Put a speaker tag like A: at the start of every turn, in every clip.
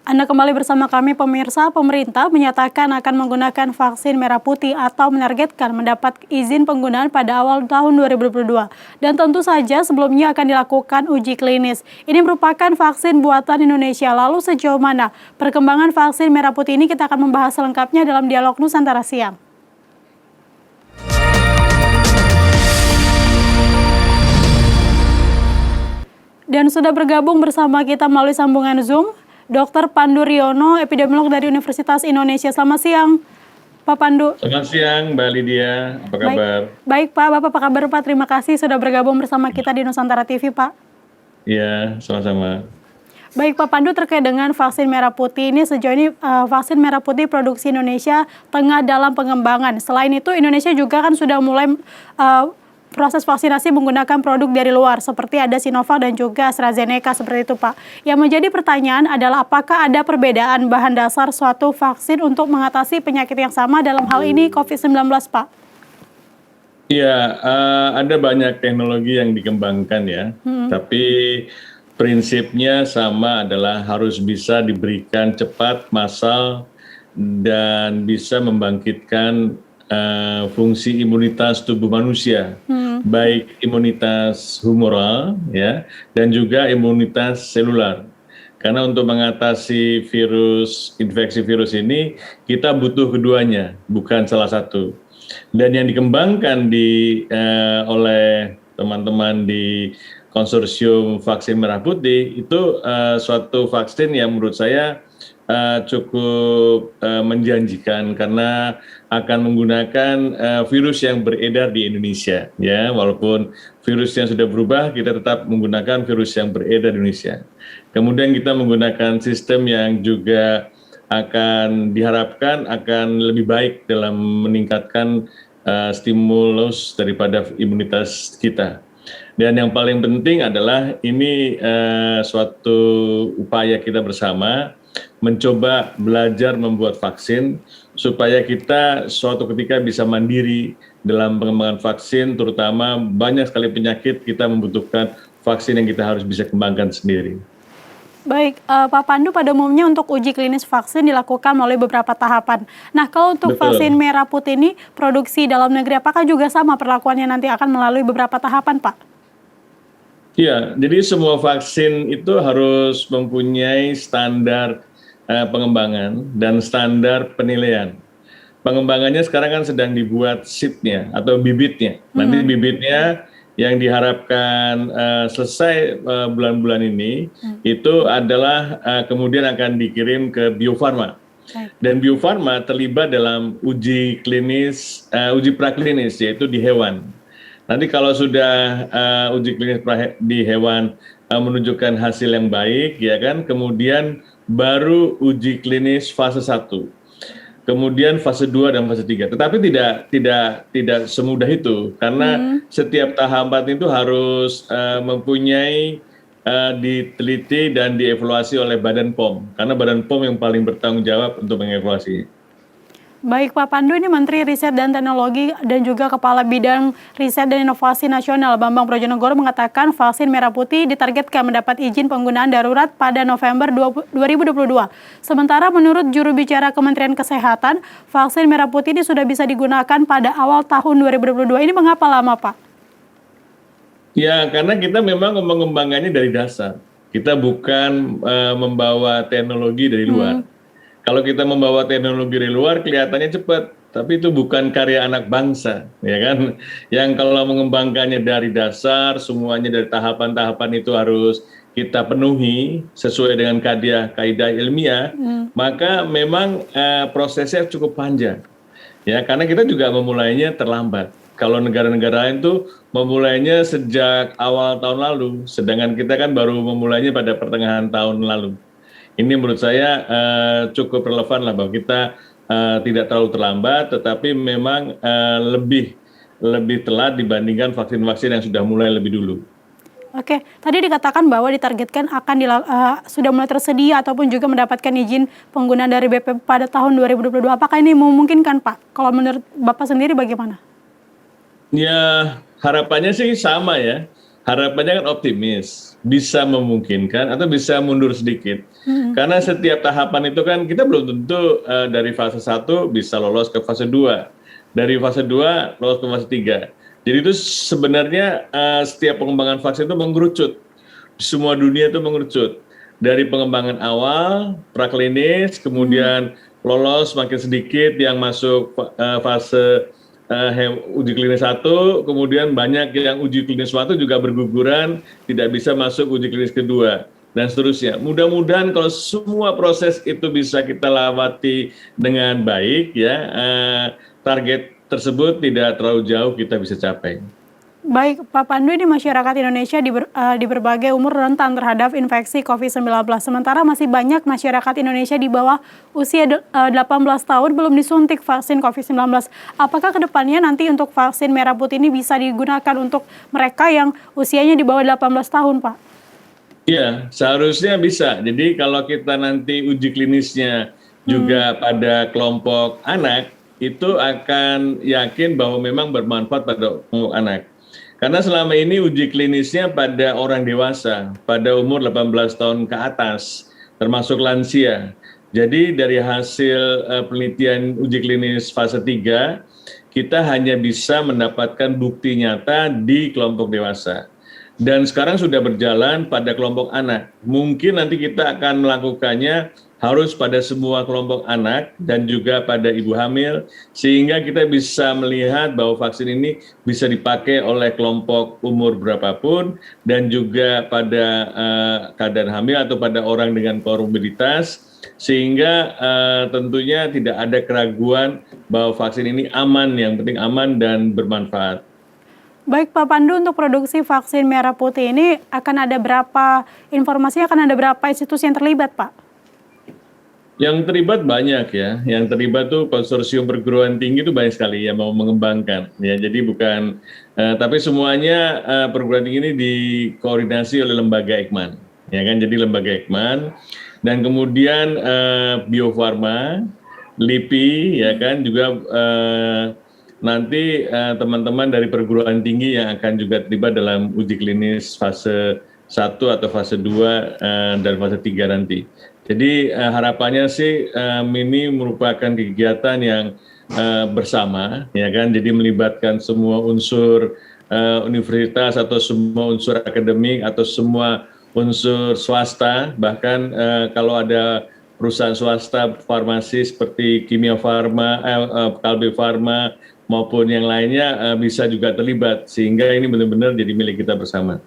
A: Anda kembali bersama kami pemirsa. Pemerintah menyatakan akan menggunakan vaksin merah putih atau menargetkan mendapat izin penggunaan pada awal tahun 2022. Dan tentu saja sebelumnya akan dilakukan uji klinis. Ini merupakan vaksin buatan Indonesia. Lalu sejauh mana perkembangan vaksin merah putih ini, kita akan membahas selengkapnya dalam dialog Nusantara Siang. Dan sudah bergabung bersama kita melalui sambungan Zoom, Dr. Pandu Riono, epidemiolog dari Universitas Indonesia. Selamat siang, Pak Pandu.
B: Selamat siang, Mbak Lydia. Apa kabar?
A: Baik, Pak. Bapak apa kabar, Pak? Terima kasih sudah bergabung bersama kita di Nusantara TV, Pak.
B: Iya, sama-sama.
A: Baik, Pak Pandu, terkait dengan vaksin merah putih ini, sejauh ini vaksin merah putih produksi Indonesia tengah dalam pengembangan. Selain itu, Indonesia juga kan sudah mulai proses vaksinasi menggunakan produk dari luar, seperti ada Sinovac dan juga AstraZeneca, seperti itu, Pak. Yang menjadi pertanyaan adalah apakah ada perbedaan bahan dasar suatu vaksin untuk mengatasi penyakit yang sama, dalam hal ini COVID-19, Pak?
B: Iya, ada banyak teknologi yang dikembangkan ya, tapi prinsipnya sama, adalah harus bisa diberikan cepat, massal, dan bisa membangkitkan fungsi imunitas tubuh manusia, baik imunitas humoral ya, dan juga imunitas selular. Karena untuk mengatasi infeksi virus ini, kita butuh keduanya, bukan salah satu. Dan yang dikembangkan oleh teman-teman di konsorsium vaksin merah putih itu suatu vaksin yang menurut saya cukup menjanjikan, karena akan menggunakan virus yang beredar di Indonesia ya, walaupun virusnya sudah berubah, kita tetap menggunakan virus yang beredar di Indonesia. Kemudian kita menggunakan sistem yang juga akan diharapkan akan lebih baik dalam meningkatkan stimulus daripada imunitas kita. Dan yang paling penting adalah ini suatu upaya kita bersama mencoba belajar membuat vaksin supaya kita suatu ketika bisa mandiri dalam pengembangan vaksin, terutama banyak sekali penyakit kita membutuhkan vaksin yang kita harus bisa kembangkan sendiri.
A: Baik, Pak Pandu, pada umumnya untuk uji klinis vaksin dilakukan melalui beberapa tahapan. Nah, kalau untuk vaksin merah putih ini produksi dalam negeri, apakah juga sama perlakuannya nanti akan melalui beberapa tahapan, Pak?
B: Iya, jadi semua vaksin itu harus mempunyai standar pengembangan dan standar penilaian. Pengembangannya sekarang kan sedang dibuat seednya atau bibitnya. Nanti bibitnya yang diharapkan selesai bulan-bulan ini itu adalah kemudian akan dikirim ke Bio Farma. Dan Bio Farma terlibat dalam uji praklinis, yaitu di hewan. Nanti kalau sudah uji klinis di hewan menunjukkan hasil yang baik, ya kan, kemudian baru uji klinis fase 1. Kemudian fase 2 dan fase 3. Tetapi tidak semudah itu, karena setiap tahapan itu harus mempunyai diteliti dan dievaluasi oleh Badan POM, karena Badan POM yang paling bertanggung jawab untuk mengevaluasi.
A: Baik, Pak Pandu, ini Menteri Riset dan Teknologi dan juga Kepala Bidang Riset dan Inovasi Nasional Bambang Brojonegoro mengatakan vaksin merah putih ditargetkan mendapat izin penggunaan darurat pada November 2022. Sementara menurut juru bicara Kementerian Kesehatan, vaksin merah putih ini sudah bisa digunakan pada awal tahun 2022. Ini mengapa lama, Pak?
B: Ya, karena kita memang mengembangkannya dari dasar. Kita bukan membawa teknologi dari luar. Kalau kita membawa teknologi dari luar kelihatannya cepat, tapi itu bukan karya anak bangsa, ya kan? Yang kalau mengembangkannya dari dasar, semuanya dari tahapan-tahapan itu harus kita penuhi sesuai dengan kaidah ilmiah, maka memang prosesnya cukup panjang. Ya, karena kita juga memulainya terlambat. Kalau negara-negara lain tuh memulainya sejak awal tahun lalu, sedangkan kita kan baru memulainya pada pertengahan tahun lalu. Ini menurut saya cukup relevan lah, bahwa kita tidak terlalu terlambat, tetapi memang lebih telat dibandingkan vaksin-vaksin yang sudah mulai lebih dulu.
A: Oke, tadi dikatakan bahwa ditargetkan akan sudah mulai tersedia ataupun juga mendapatkan izin penggunaan dari BP pada tahun 2022. Apakah ini memungkinkan, Pak? Kalau menurut Bapak sendiri bagaimana?
B: Ya, harapannya sih sama ya. harapannya kan optimis, bisa memungkinkan atau bisa mundur sedikit. Karena setiap tahapan itu kan kita belum tentu dari fase 1 bisa lolos ke fase 2. Dari fase 2 lolos ke fase 3. Jadi itu sebenarnya setiap pengembangan vaksin itu mengerucut. Semua dunia itu mengerucut. Dari pengembangan awal, praklinis, kemudian lolos makin sedikit yang masuk fase uji klinis 1, kemudian banyak yang uji klinis 1 juga berguguran, tidak bisa masuk uji klinis kedua, dan seterusnya. Mudah-mudahan kalau semua proses itu bisa kita lewati dengan baik, ya target tersebut tidak terlalu jauh kita bisa capai.
A: Baik, Pak Pandu, ini masyarakat Indonesia di berbagai umur rentan terhadap infeksi COVID-19. Sementara masih banyak masyarakat Indonesia di bawah usia 18 tahun belum disuntik vaksin COVID-19. Apakah kedepannya nanti untuk vaksin merah putih ini bisa digunakan untuk mereka yang usianya di bawah 18 tahun, Pak?
B: Iya, seharusnya bisa. Jadi kalau kita nanti uji klinisnya juga pada kelompok anak, itu akan yakin bahwa memang bermanfaat pada kelompok anak. Karena selama ini uji klinisnya pada orang dewasa, pada umur 18 tahun ke atas, termasuk lansia. Jadi dari hasil penelitian uji klinis fase 3, kita hanya bisa mendapatkan bukti nyata di kelompok dewasa. Dan sekarang sudah berjalan pada kelompok anak. Mungkin nanti kita akan melakukannya harus pada semua kelompok anak dan juga pada ibu hamil, sehingga kita bisa melihat bahwa vaksin ini bisa dipakai oleh kelompok umur berapapun dan juga pada keadaan hamil atau pada orang dengan komorbiditas, sehingga tentunya tidak ada keraguan bahwa vaksin ini aman, yang penting aman dan bermanfaat.
A: Baik, Pak Pandu, untuk produksi vaksin merah putih ini akan ada berapa, informasinya akan ada berapa institusi yang terlibat, Pak?
B: Yang terlibat banyak ya, yang terlibat tuh konsorsium perguruan tinggi itu banyak sekali yang mau mengembangkan ya. Jadi bukan, tapi semuanya perguruan tinggi ini dikoordinasi oleh lembaga Eijkman, ya kan? Jadi lembaga Eijkman dan kemudian Bio Farma, LIPI, ya kan, juga nanti teman-teman dari perguruan tinggi yang akan juga terlibat dalam uji klinis fase 1 atau fase 2 dan fase 3 nanti. Jadi harapannya sih ini merupakan kegiatan yang bersama, ya kan. Jadi melibatkan semua unsur universitas atau semua unsur akademik atau semua unsur swasta, bahkan kalau ada perusahaan swasta farmasi seperti Kimia Farma, Kalbe Farma maupun yang lainnya bisa juga terlibat, sehingga ini benar-benar jadi milik kita bersama.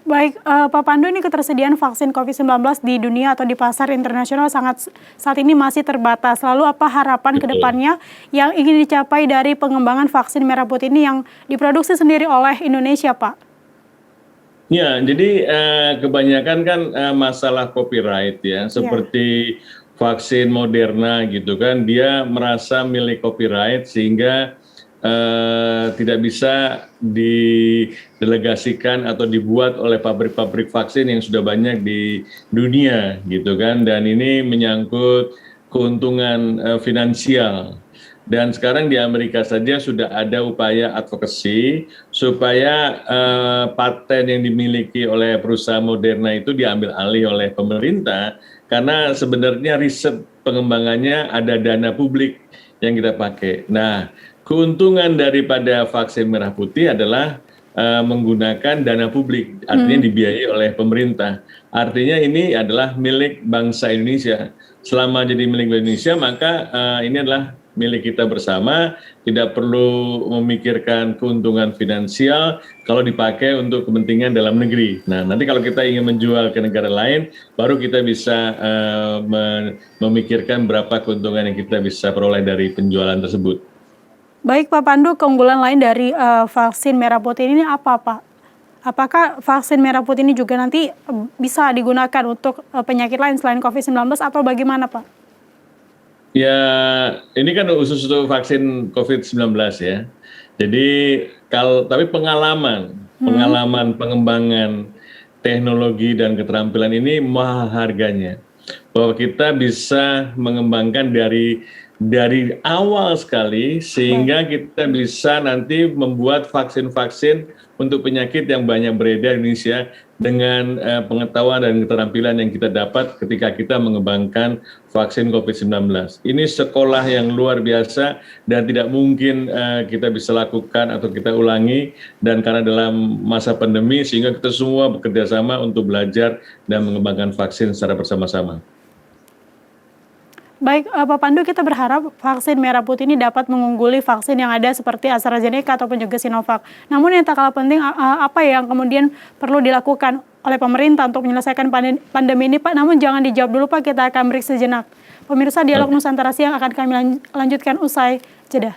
A: Baik, Pak Pandu, ini ketersediaan vaksin COVID-19 di dunia atau di pasar internasional saat ini masih terbatas. Lalu apa harapan ke depannya yang ingin dicapai dari pengembangan vaksin merah putih ini yang diproduksi sendiri oleh Indonesia, Pak?
B: Ya, jadi kebanyakan kan masalah copyright ya, seperti vaksin Moderna gitu kan, dia merasa milik copyright sehingga tidak bisa didelegasikan atau dibuat oleh pabrik-pabrik vaksin yang sudah banyak di dunia gitu kan, dan ini menyangkut keuntungan finansial. Dan sekarang di Amerika saja sudah ada upaya advokasi supaya paten yang dimiliki oleh perusahaan Moderna itu diambil alih oleh pemerintah, karena sebenarnya riset pengembangannya ada dana publik yang kita pakai. Nah, keuntungan daripada vaksin merah putih adalah menggunakan dana publik, artinya dibiayai oleh pemerintah. Artinya ini adalah milik bangsa Indonesia. Selama jadi milik Indonesia, maka ini adalah milik kita bersama, tidak perlu memikirkan keuntungan finansial kalau dipakai untuk kepentingan dalam negeri. Nah, nanti kalau kita ingin menjual ke negara lain, baru kita bisa memikirkan berapa keuntungan yang kita bisa peroleh dari penjualan tersebut.
A: Baik, Pak Pandu, keunggulan lain dari vaksin merah putih ini apa, Pak? Apakah vaksin merah putih ini juga nanti bisa digunakan untuk penyakit lain selain COVID-19 atau bagaimana, Pak?
B: Ya, ini kan khusus untuk vaksin COVID-19 ya. Jadi tapi pengalaman pengembangan teknologi dan keterampilan ini mahal harganya. Bahwa kita bisa mengembangkan dari dari awal sekali sehingga kita bisa nanti membuat vaksin-vaksin untuk penyakit yang banyak beredar di Indonesia dengan pengetahuan dan keterampilan yang kita dapat ketika kita mengembangkan vaksin COVID-19. Ini sekolah yang luar biasa dan tidak mungkin kita bisa lakukan atau kita ulangi, dan karena dalam masa pandemi sehingga kita semua bekerja sama untuk belajar dan mengembangkan vaksin secara bersama-sama.
A: Baik, Pak Pandu, kita berharap vaksin merah putih ini dapat mengungguli vaksin yang ada seperti AstraZeneca ataupun juga Sinovac. Namun yang tak kalah penting, apa yang kemudian perlu dilakukan oleh pemerintah untuk menyelesaikan pandemi ini, Pak? Namun jangan dijawab dulu, Pak, kita akan break sejenak. Pemirsa, Dialog Nusantara Siang akan kami lanjutkan usai jeda.